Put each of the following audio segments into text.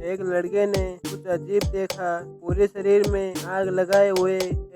एक लड़के ने कुछ अजीब देखा। पूरे शरीर में आग लगाए हुए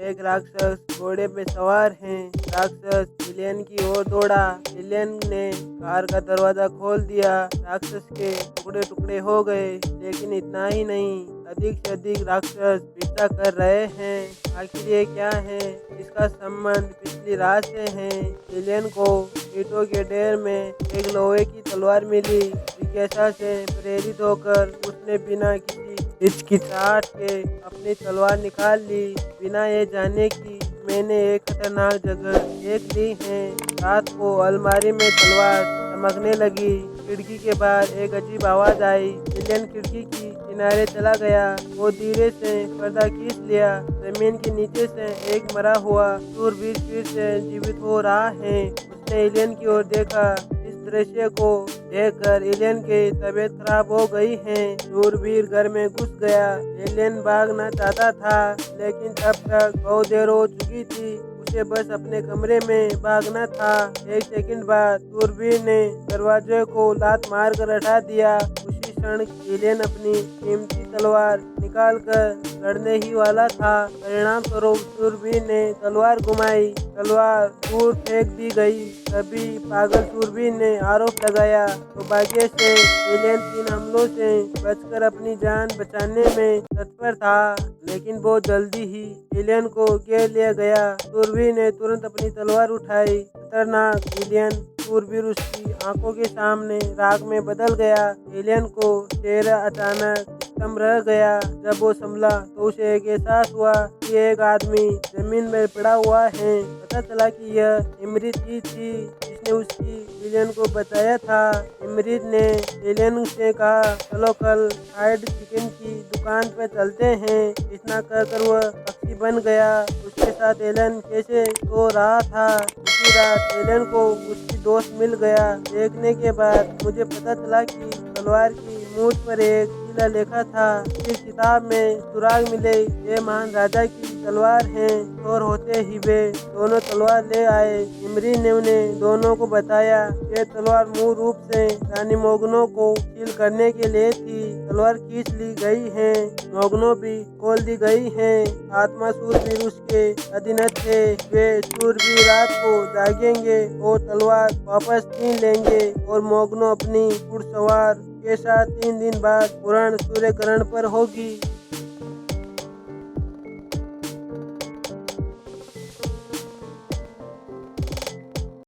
एक राक्षस घोड़े पे सवार है। राक्षस एलियन की ओर दौड़ा। एलियन ने कार का दरवाजा खोल दिया। राक्षस के टुकड़े टुकड़े हो गए, लेकिन इतना ही नहीं, अधिक से अधिक राक्षस पीछा कर रहे हैं। आखिर ये क्या है? इसका संबंध पिछली रात से है। एलियन को ईंटों के ढेर में एक लोहे की तलवार मिली। जिज्ञासा से प्रेरित होकर उसने बिना किसी हिचकिचाहट के अपनी तलवार निकाल ली, बिना ये जाने कि मैंने एक खतरनाक जगह देख ली है। रात को अलमारी में तलवार चमकने लगी। खिड़की के बाहर एक अजीब आवाज आई। एलियन खिड़की की किनारे चला गया। वो धीरे से पर्दा खींच लिया। जमीन के नीचे से एक मरा हुआ शूरवीर फिर से जीवित हो रहा है। उसने एलियन की ओर देखा। इस दृश्य को देखकर एलियन की तबीयत खराब हो गई है। शूरवीर घर में घुस गया। एलियन भागना चाहता था, लेकिन तब तक बहुत देर हो चुकी थी। उसे बस अपने कमरे में भागना था। एक सेकंड बाद शूरवीर ने दरवाजे को लात मारकर हटा दिया। उसी क्षण एलियन अपनी कीमती तलवार निकालकर लड़ने ही वाला था। परिणाम स्वरूप शूरवीर ने तलवार घुमाई। तलवार दूर फेंक दी गई। तभी पागल शूरवीर ने आरोप लगाया तो भाग्य से एलियन 3 हमलों से बचकर अपनी जान बचाने में तत्पर था, लेकिन बहुत जल्दी ही एलियन को घेर लिया गया। शूरवीर ने तुरंत अपनी तलवार उठाई। खतरनाक एलियन शूरवीर उसकी आंखों के सामने राख में बदल गया। एलियन को चेहरा अचानक स्तंभ रह गया। जब वो संभला तो उसे एक एहसास हुआ कि एक आदमी जमीन में पड़ा हुआ है। पता चला कि यह इमरित ही थी, जिसने उसकी एलियन को बचाया था। इमरित ने एलियन से कहा, चलो कल फ्राइड चिकन की दुकान पर चलते हैं। इतना कहकर वह पक्षी बन गया। उसके साथ एलियन कैसे सो रहा था। उसी रात एलियन को उसकी दोस्त मिल गया। देखने के बाद मुझे पता चला कि तलवार की मूठ पर एक लेखा था। इस किताब में सुराग मिले, ये महान राजा की तलवार है। और होते ही वे दोनों तलवार ले आए। इमरी ने उन्हें दोनों को बताया, ये तलवार मूल रूप से रानी मोगनों को सील करने के लिए थी। तलवार खींच ली गई है, मोगनों भी खोल दी गई है। आत्मा शूरवीर उसके अधीनस्थ है। वे शूरवीर रात को जागेंगे और तलवार वापस छीन लेंगे और मोगनों अपनी घुड़सवार के साथ 3 दिन बाद पूर्ण सूर्य ग्रहण पर होगी।